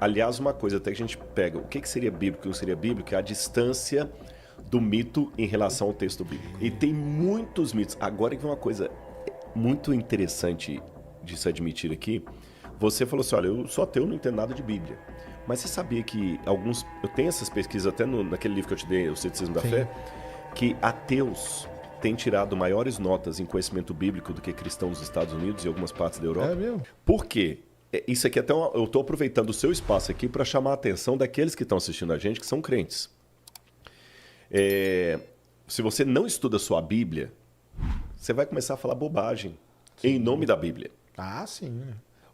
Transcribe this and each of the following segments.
Aliás, uma coisa até que a gente pega, o que seria bíblico e o que não seria bíblico, é a distância do mito em relação ao texto bíblico. E tem muitos mitos. Agora que vem uma coisa muito interessante de se admitir aqui. Você falou assim, olha, eu sou ateu, não entendo nada de Bíblia. Mas você sabia que alguns... Eu tenho essas pesquisas até naquele livro que eu te dei, O Ceticismo da Fé, que ateus têm tirado maiores notas em conhecimento bíblico do que cristãos nos Estados Unidos e algumas partes da Europa. É mesmo? Por quê? Isso aqui até eu estou aproveitando o seu espaço aqui para chamar a atenção daqueles que estão assistindo a gente, que são crentes. Se você não estuda sua Bíblia, você vai começar a falar bobagem em nome da Bíblia. Ah, sim.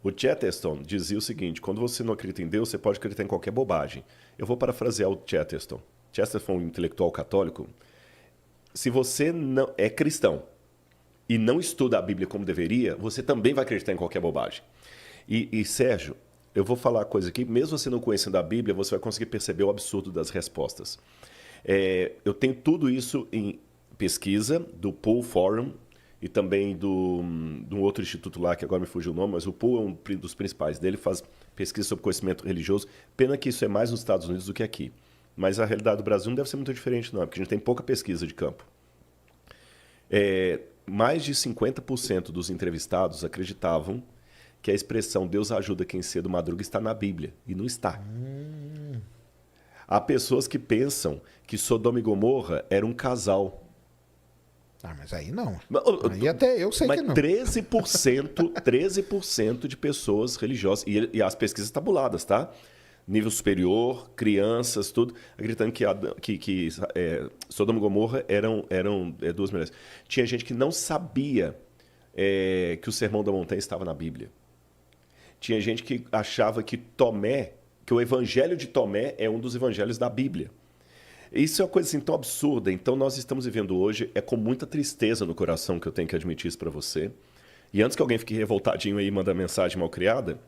O Chesterton dizia o seguinte, quando você não acredita em Deus, você pode acreditar em qualquer bobagem. Eu vou parafrasear o Chesterton. Chesterton foi um intelectual católico. Se você não é cristão e não estuda a Bíblia como deveria, você também vai acreditar em qualquer bobagem. E Sérgio, eu vou falar uma coisa aqui, mesmo você não conhecendo a Bíblia, você vai conseguir perceber o absurdo das respostas. Eu tenho tudo isso em pesquisa do Pool Forum e também de um outro instituto lá, que agora me fugiu o nome, mas o Pool é um dos principais dele, faz pesquisa sobre conhecimento religioso. Pena que isso é mais nos Estados Unidos do que aqui. Mas a realidade do Brasil não deve ser muito diferente, não, porque a gente tem pouca pesquisa de campo. Mais de 50% dos entrevistados acreditavam que a expressão Deus ajuda quem cedo madruga está na Bíblia, e não está. Há pessoas que pensam que Sodoma e Gomorra era um casal. Ah, mas aí não. Aí até eu sei que não. 13% de pessoas religiosas, e as pesquisas tabuladas, tá? Nível superior, crianças, tudo, acreditando que Sodoma e Gomorra eram duas mulheres. Tinha gente que não sabia que o Sermão da Montanha estava na Bíblia. Tinha gente que achava que o evangelho de Tomé é um dos evangelhos da Bíblia. Isso é uma coisa assim tão absurda. Então nós estamos vivendo hoje, com muita tristeza no coração que eu tenho que admitir isso para você. E antes que alguém fique revoltadinho aí e manda mensagem mal criada,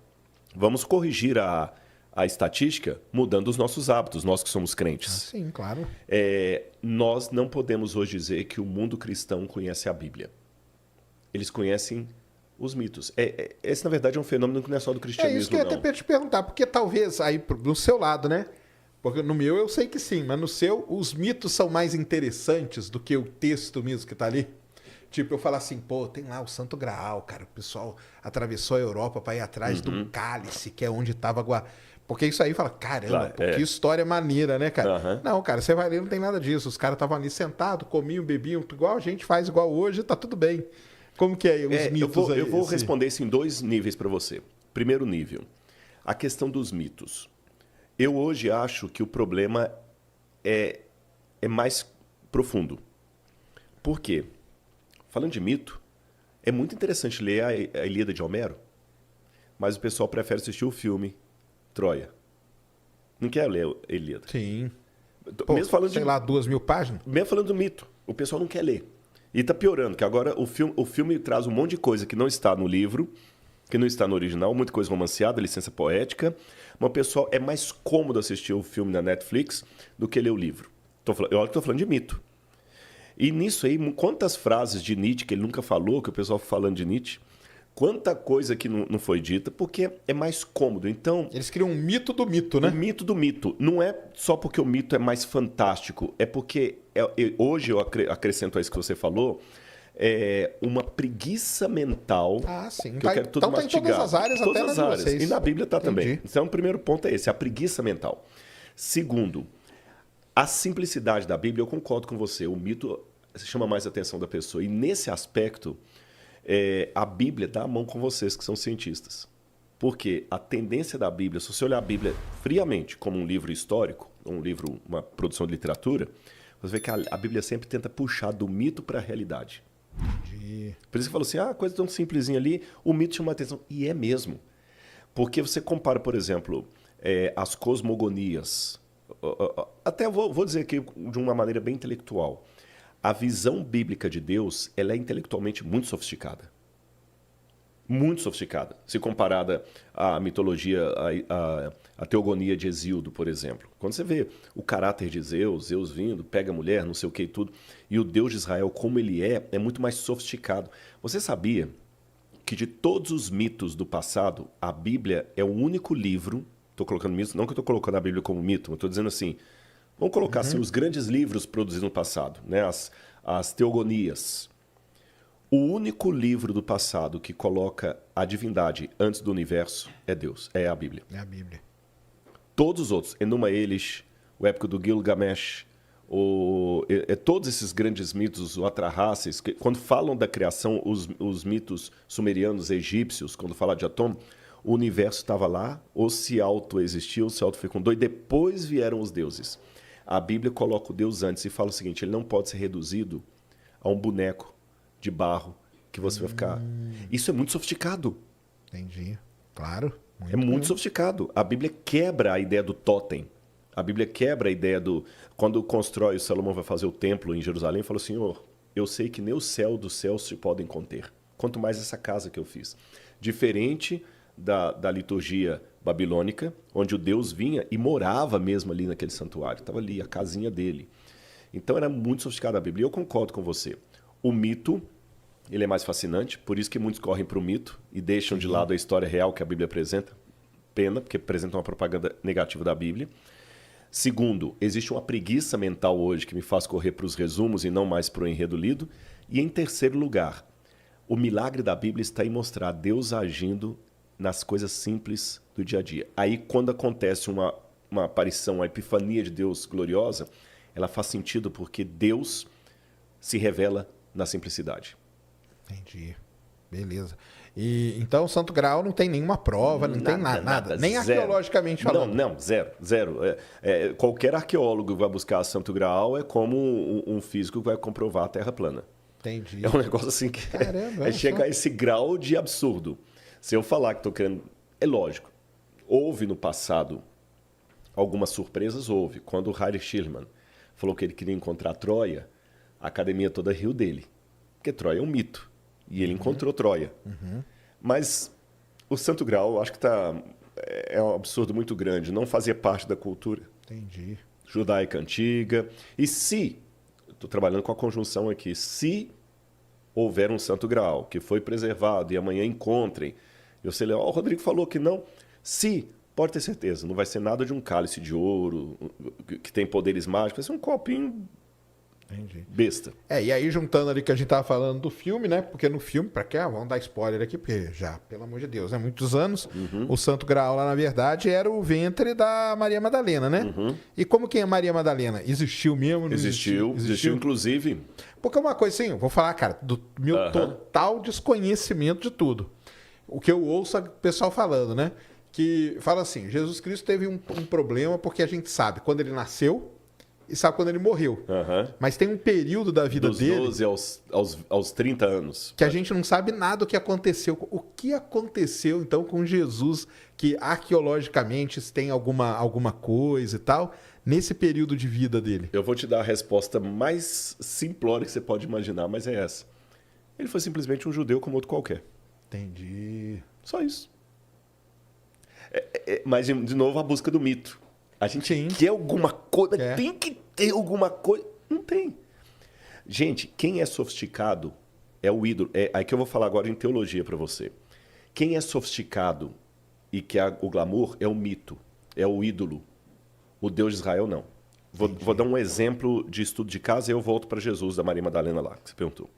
vamos corrigir a estatística mudando os nossos hábitos, nós que somos crentes. Sim, claro. Nós não podemos hoje dizer que o mundo cristão conhece a Bíblia. Eles conhecem os mitos. Esse, na verdade, é um fenômeno que não é só do cristianismo, É isso que eu ia até te perguntar, porque talvez aí no seu lado, né? Porque no meu eu sei que sim, mas no seu os mitos são mais interessantes do que o texto mesmo que tá ali. Tipo, eu falar assim, pô, tem lá o Santo Graal, cara, o pessoal atravessou a Europa para ir atrás do cálice, que é onde tava Porque isso aí fala, caramba, que história maneira, né, cara? Não, cara, você vai ler, não tem nada disso. Os caras estavam ali sentados, comiam, bebiam, igual a gente faz, igual hoje, tá tudo bem. Como que é os mitos aí? Eu vou responder isso em dois níveis para você. Primeiro nível, a questão dos mitos. Eu hoje acho que o problema é mais profundo. Por quê? Falando de mito, é muito interessante ler a Ilíada de Homero, mas o pessoal prefere assistir o filme Troia. Não quer ler a Ilíada. Sim. Pô, mesmo falando sei lá, 2.000 páginas? Mesmo falando do mito, o pessoal não quer ler. E tá piorando, que agora o filme traz um monte de coisa que não está no livro, que não está no original, muita coisa romanceada, licença poética. Mas o pessoal é mais cômodo assistir o filme na Netflix do que ler o livro. Eu estou falando de mito. E nisso aí, quantas frases de Nietzsche que ele nunca falou, que o pessoal falando de Nietzsche, quanta coisa que não foi dita, porque é mais cômodo. Então, eles criam um mito do mito, né? O mito do mito. Não é só porque o mito é mais fantástico, é porque hoje eu acrescento a isso que você falou, uma preguiça mental. Ah, sim. Que eu quero tudo mastigado. Tá em todas as áreas, todas até as nas áreas. vocês. E na Bíblia está também. Entendi. Então, o primeiro ponto é esse, a preguiça mental. Segundo, a simplicidade da Bíblia, eu concordo com você, o mito chama mais a atenção da pessoa. E nesse aspecto, a Bíblia dá a mão com vocês, que são cientistas. Porque a tendência da Bíblia, se você olhar a Bíblia friamente como um livro histórico, uma produção de literatura, você vê que a Bíblia sempre tenta puxar do mito para a realidade. Entendi. Por isso que falou assim, coisa tão simplesinha ali, o mito chama a atenção. E é mesmo. Porque você compara, por exemplo, as cosmogonias. Até vou dizer aqui de uma maneira bem intelectual. A visão bíblica de Deus, ela é intelectualmente muito sofisticada. Muito sofisticada. Se comparada à mitologia, à teogonia de Hesíodo, por exemplo. Quando você vê o caráter de Zeus vindo, pega a mulher, não sei o que e tudo, e o Deus de Israel, como ele é muito mais sofisticado. Você sabia que de todos os mitos do passado, a Bíblia é o único livro Estou colocando mito, não que eu estou colocando a Bíblia como mito, mas estou dizendo assim, vamos colocar assim, os grandes livros produzidos no passado, né? As teogonias. O único livro do passado que coloca a divindade antes do universo é Deus, é a Bíblia. É a Bíblia. Todos os outros, Enuma Elish, o épico do Gilgamesh, todos esses grandes mitos, o Atrahasis, quando falam da criação, os mitos sumerianos, egípcios, quando fala de Atom, o universo estava lá, ou se autoexistiu, ou se autofecundou, e depois vieram os deuses. A Bíblia coloca o Deus antes e fala o seguinte, ele não pode ser reduzido a um boneco de barro que você vai ficar... Isso é muito sofisticado. Entendi. Claro. É muito sofisticado. A Bíblia quebra a ideia do totem. A Bíblia quebra a ideia do... Quando constrói, o Salomão vai fazer o templo em Jerusalém, falou, Senhor, eu sei que nem o céu dos céus se podem conter. Quanto mais essa casa que eu fiz. Diferente da liturgia babilônica, onde o Deus vinha e morava mesmo ali naquele santuário. Estava ali, a casinha dele. Então era muito sofisticada a Bíblia. E eu concordo com você. O mito, ele é mais fascinante, por isso que muitos correm para o mito e deixam de lado a história real que a Bíblia apresenta. Pena, porque apresenta uma propaganda negativa da Bíblia. Segundo, existe uma preguiça mental hoje que me faz correr para os resumos e não mais para o enredo lido. E em terceiro lugar, o milagre da Bíblia está em mostrar Deus agindo nas coisas simples do dia a dia. Aí, quando acontece uma aparição, uma epifania de Deus gloriosa, ela faz sentido porque Deus se revela na simplicidade. Entendi. Beleza. E então o Santo Graal não tem nenhuma prova, não tem nada. Nem zero. Arqueologicamente falando. Não, zero. Qualquer arqueólogo que vai buscar Santo Graal é como um físico que vai comprovar a Terra plana. Entendi. É um negócio assim que Caramba, chega a esse grau de absurdo. Se eu falar que estou querendo... É lógico. Houve no passado algumas surpresas, houve. Quando o Heinrich Schliemann falou que ele queria encontrar Troia, a academia toda riu dele. Porque Troia é um mito. E ele encontrou Troia. Mas o Santo Graal, eu acho que é um absurdo muito grande. Não fazia parte da cultura Entendi. judaica antiga. E se, estou trabalhando com a conjunção aqui, se houver um Santo Graal que foi preservado e amanhã encontrem, eu sei lá, o Rodrigo falou que não. Se, pode ter certeza, não vai ser nada de um cálice de ouro que tem poderes mágicos, vai ser um copinho... Entendi. Besta. E aí juntando ali que a gente tava falando do filme, né? Porque no filme, pra quê? Vamos dar spoiler aqui, porque já, pelo amor de Deus, né? Muitos anos, o Santo Graal lá, na verdade, era o ventre da Maria Madalena, né? E como que é a Maria Madalena? Existiu mesmo? Não Existiu, inclusive. Porque uma coisa assim, eu vou falar, cara, do meu total desconhecimento de tudo. O que eu ouço o pessoal falando, né? Que fala assim, Jesus Cristo teve um problema porque a gente sabe quando ele nasceu e sabe quando ele morreu. Mas tem um período da vida dele... Dos 12 aos 30 anos. Que a gente não sabe nada do que aconteceu. O que aconteceu, então, com Jesus, que arqueologicamente tem alguma coisa e tal, nesse período de vida dele? Eu vou te dar a resposta mais simplória que você pode imaginar, mas é essa. Ele foi simplesmente um judeu como outro qualquer. Entendi. Só isso. Mas, de novo, a busca do mito. A gente quer alguma coisa, tem que ter alguma coisa. Não tem. Gente, quem é sofisticado é o ídolo. Aí que eu vou falar agora em teologia para você. Quem é sofisticado e quer o glamour é o mito, é o ídolo. O Deus de Israel, não. Vou dar um exemplo de estudo de casa e eu volto para Jesus, da Maria Madalena lá, que você perguntou.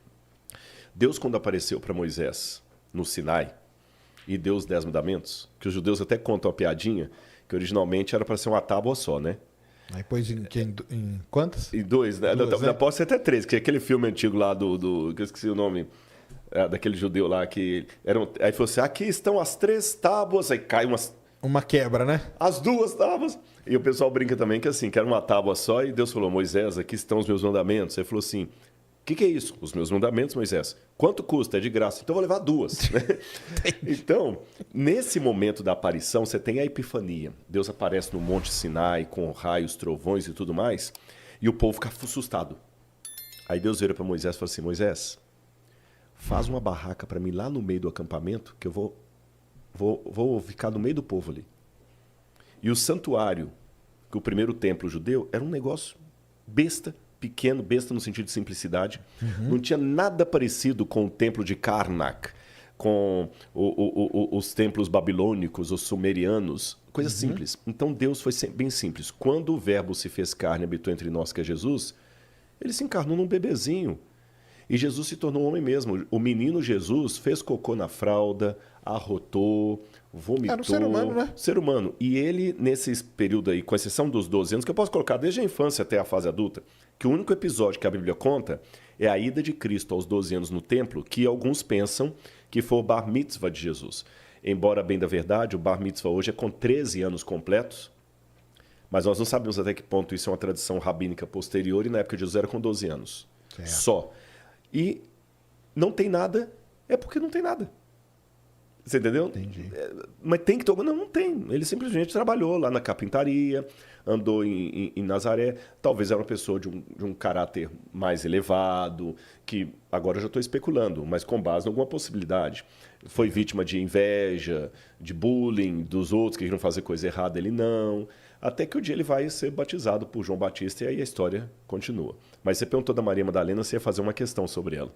Deus, quando apareceu para Moisés no Sinai e deu os 10 mandamentos, que os judeus até contam a piadinha, que originalmente era para ser uma tábua só, né? Aí pôs em quantas? Em dois, né? Pode ser até 3, que é aquele filme antigo lá que eu esqueci o nome, daquele judeu lá que... aí falou assim, aqui estão as 3 tábuas, aí cai uma quebra, né? As 2 tábuas. E o pessoal brinca também que assim, que era uma tábua só, e Deus falou, Moisés, aqui estão os meus mandamentos. Aí falou assim, o que é isso? Os meus mandamentos, Moisés. Quanto custa? É de graça. Então eu vou levar 2. Né? Então, nesse momento da aparição, você tem a epifania. Deus aparece no Monte Sinai com raios, trovões e tudo mais, e o povo fica assustado. Aí Deus vira para Moisés e fala assim, Moisés, faz uma barraca para mim lá no meio do acampamento, que eu vou ficar no meio do povo ali. E o santuário, que o primeiro templo judeu, era um negócio besta, pequeno, besta no sentido de simplicidade. Não tinha nada parecido com o templo de Karnak, com os templos babilônicos, os sumerianos, Coisa simples. Então Deus foi bem simples. Quando o Verbo se fez carne e habitou entre nós, que é Jesus, ele se encarnou num bebezinho. E Jesus se tornou homem mesmo. O menino Jesus fez cocô na fralda, arrotou, vomitou. Era um ser humano, né? Ser humano. E ele, nesse período aí, com exceção dos 12 anos, que eu posso colocar desde a infância até a fase adulta, que o único episódio que a Bíblia conta é a ida de Cristo aos 12 anos no templo, que alguns pensam que foi o bar mitzvah de Jesus. Embora, bem da verdade, o bar mitzvah hoje é com 13 anos completos, mas nós não sabemos até que ponto isso é uma tradição rabínica posterior, e na época de Jesus era com 12 anos. Certo. Só. E não tem nada, é porque não tem nada. Você entendeu? Entendi. Mas tem que ter. Não tem. Ele simplesmente trabalhou lá na carpintaria, andou em Nazaré. Talvez era uma pessoa de um caráter mais elevado, que agora eu já estou especulando, mas com base em alguma possibilidade. Foi vítima de inveja, de bullying dos outros que queriam fazer coisa errada, ele não. Até que o dia ele vai ser batizado por João Batista e aí a história continua. Mas você perguntou da Maria Madalena, você ia fazer uma questão sobre ela.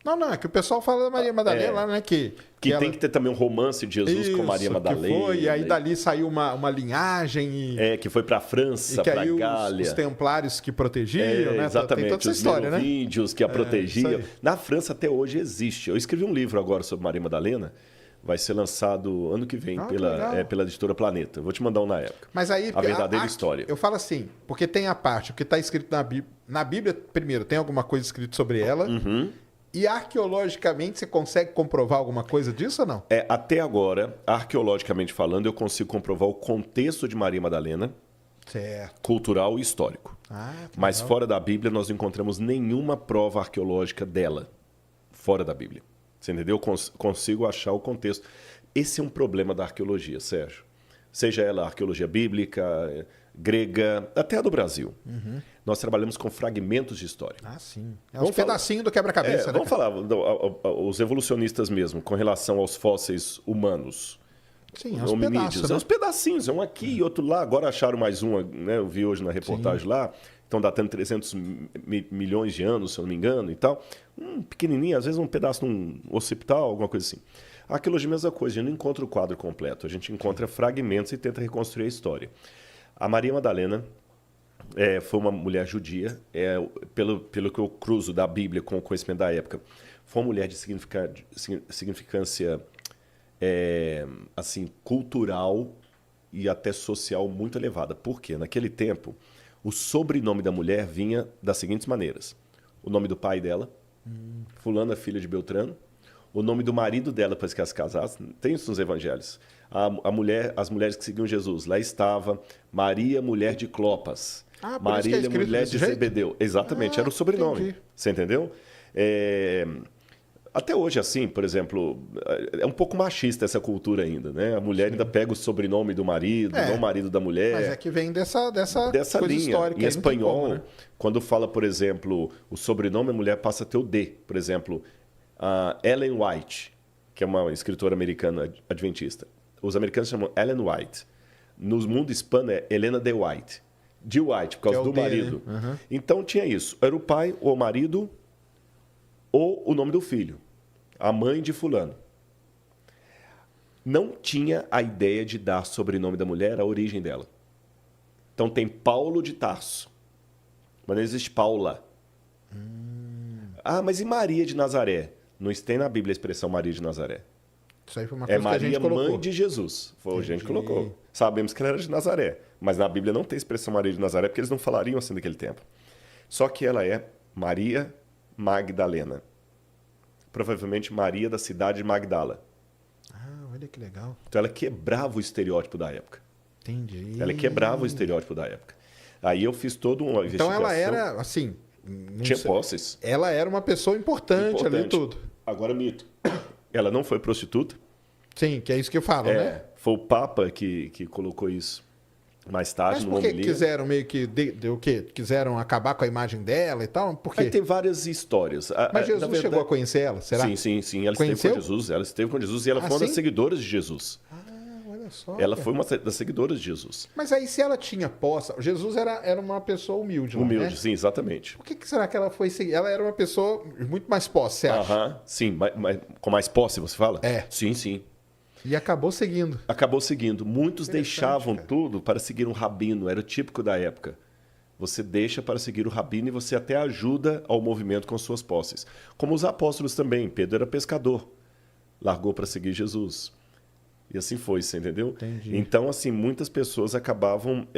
Não, é que o pessoal fala da Maria Madalena lá, né? Que tem ela... que ter também um romance de Jesus com Maria Madalena. Que foi, e aí dali saiu uma linhagem. Que foi para a França, para a Gália. Os templários que protegiam, né? Exatamente, tem toda essa história, os merovíndios que a protegiam. Isso aí. Na França até hoje existe. Eu escrevi um livro agora sobre Maria Madalena. Vai ser lançado ano que vem pela editora Planeta. Vou te mandar um na época. Mas aí, a verdadeira história. Eu falo assim, porque tem a parte, o que está escrito na Bíblia. Na Bíblia, primeiro, tem alguma coisa escrita sobre ela. E arqueologicamente, você consegue comprovar alguma coisa disso ou não? Até agora, arqueologicamente falando, eu consigo comprovar o contexto de Maria Madalena, certo, cultural e histórico. Mas fora da Bíblia, nós não encontramos nenhuma prova arqueológica dela. Fora da Bíblia. Você entendeu? Consigo achar o contexto. Esse é um problema da arqueologia, Sérgio. Seja ela arqueologia bíblica, grega, até a do Brasil. Nós trabalhamos com fragmentos de história. Sim. É um pedacinho do quebra-cabeça, né? Vamos falar, os evolucionistas mesmo, com relação aos fósseis humanos. Sim, é uns pedaços, né? É uns pedacinhos, é um aqui e outro lá. Agora acharam mais um, né? Eu vi hoje na reportagem lá. Estão datando 300 milhões de anos, se eu não me engano, e tal. Pequenininho, às vezes um pedaço num occipital, alguma coisa assim. A arqueologia é a mesma coisa, a gente não encontra o quadro completo. A gente encontra fragmentos e tenta reconstruir a história. A Maria Madalena foi uma mulher judia, pelo que eu cruzo da Bíblia com o conhecimento da época. Foi uma mulher de significância assim, cultural e até social muito elevada. Por quê? Naquele tempo, o sobrenome da mulher vinha das seguintes maneiras. O nome do pai dela, fulana, filha de Beltrano. O nome do marido dela, depois que elas casassem. Tem isso nos evangelhos. As mulheres que seguiam Jesus. Lá estava Maria, mulher de Clopas. Maria, mulher de Zebedeu. Exatamente, era o sobrenome. Entendi. Você entendeu? Até hoje, assim, por exemplo, é um pouco machista essa cultura ainda, né? A mulher ainda pega o sobrenome do marido, não o marido da mulher. Mas é que vem dessa coisa linha. histórica. Em espanhol, como, né? quando fala, por exemplo, o sobrenome, a mulher passa a ter o D. Por exemplo, a Ellen White, que é uma escritora americana adventista. Os americanos chamam Ellen White. No mundo hispano é Helena de White. De White, por causa do marido. Né? Então tinha isso. Era o pai ou o marido ou o nome do filho. A mãe de fulano. Não tinha a ideia de dar sobrenome da mulher, a origem dela. Então tem Paulo de Tarso. Mas não existe Paula. Mas e Maria de Nazaré? Não tem na Bíblia a expressão Maria de Nazaré. Isso aí foi uma coisa Maria, que a gente colocou. mãe de Jesus. Foi o que a gente colocou. Sabemos que ela era de Nazaré. Mas na Bíblia não tem a expressão Maria de Nazaré, porque eles não falariam assim naquele tempo. Só que ela é Maria Magdalena. Provavelmente Maria da cidade de Magdala. Olha que legal. Então ela quebrava o estereótipo da época. Entendi. Ela quebrava o estereótipo da época. Aí eu fiz toda uma investigação. Então ela era, assim... Tinha posses. Ela era uma pessoa importante ali tudo. Agora, mito. Ela não foi prostituta. Sim, que é isso que eu falo, né? Foi o Papa que colocou isso mais tarde. Mas por que quiseram meio que... o quê? Quiseram acabar com a imagem dela e tal? Por quê? Aí tem várias histórias. Mas Jesus chegou a conhecer ela, será? Sim. Ela esteve com Jesus. Ela esteve com Jesus e ela foi uma das seguidoras de Jesus. Olha só. Ela foi uma das seguidoras de Jesus. Mas aí se ela tinha posse... Jesus era uma pessoa humilde lá, Humilde, né? sim, exatamente. Por que será que ela foi seguir? Ela era uma pessoa muito mais posse, você acha? Sim, com mais posse, você fala? É. Sim. E acabou seguindo. Acabou seguindo. Muitos deixavam cara. tudo para seguir um rabino, era o típico da época. Você deixa para seguir o rabino e você até ajuda ao movimento com suas posses. Como os apóstolos também. Pedro era pescador, largou para seguir Jesus. E assim foi, você entendeu? Entendi. Então, assim, muitas pessoas acabavam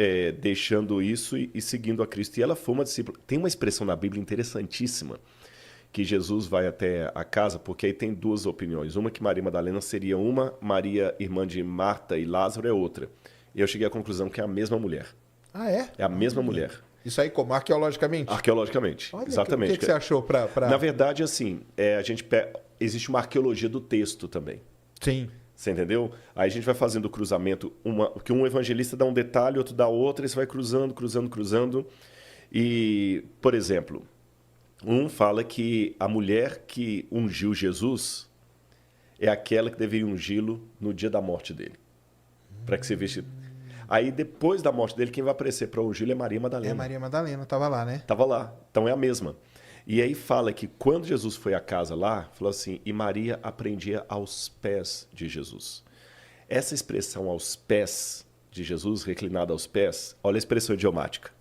deixando isso e seguindo a Cristo. E ela foi uma discípula. Tem uma expressão na Bíblia interessantíssima, que Jesus vai até a casa, porque aí tem duas opiniões. Uma que Maria Madalena seria uma, Maria, irmã de Marta e Lázaro, é outra. E eu cheguei à conclusão que é a mesma mulher. Ah, é? É a mesma mulher. Isso aí como? Arqueologicamente? Arqueologicamente, Olha, exatamente. O que você achou pra... Na verdade, assim, existe uma arqueologia do texto também. Sim. Você entendeu? Aí a gente vai fazendo o cruzamento, que um evangelista dá um detalhe, outro dá outro, e você vai cruzando, cruzando, cruzando. E, por exemplo, um fala que a mulher que ungiu Jesus é aquela que deveria ungí-lo no dia da morte dele. Para que você veja. Aí, depois da morte dele, quem vai aparecer para ungí-lo é Maria Madalena. É, Maria Madalena, tava lá, né? Estava lá. Então é a mesma. E aí fala que quando Jesus foi à casa lá, falou assim, e Maria aprendia aos pés de Jesus. Essa expressão aos pés de Jesus, reclinada aos pés, olha a expressão idiomática.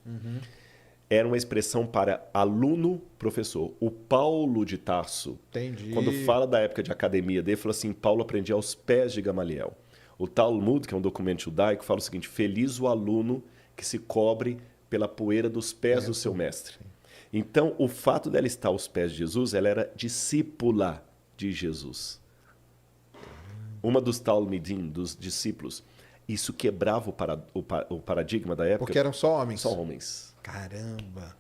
Era uma expressão para aluno-professor. O Paulo de Tarso, Entendi. quando fala da época de academia dele, falou assim, Paulo aprendia aos pés de Gamaliel. O Talmud, que é um documento judaico, fala o seguinte, feliz o aluno que se cobre pela poeira dos pés do seu mestre. Então, o fato dela estar aos pés de Jesus, ela era discípula de Jesus. Uma dos Talmidim, dos discípulos. Isso quebrava o paradigma da época. Porque eram só homens? Só homens. Caramba.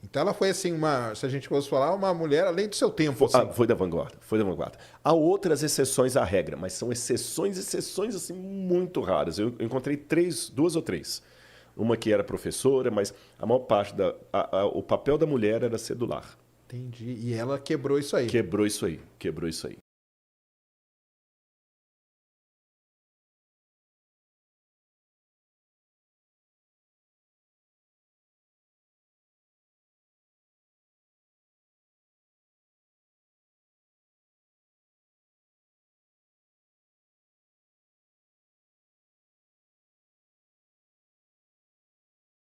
Então ela foi assim, se a gente fosse falar, uma mulher além do seu tempo. Assim. Foi da vanguarda, foi da vanguarda. Há outras exceções à regra, mas são exceções assim, muito raras. Eu encontrei duas ou três. Uma que era professora, mas a maior parte o papel da mulher era ser do lar. Entendi. E ela quebrou isso aí. Quebrou isso aí.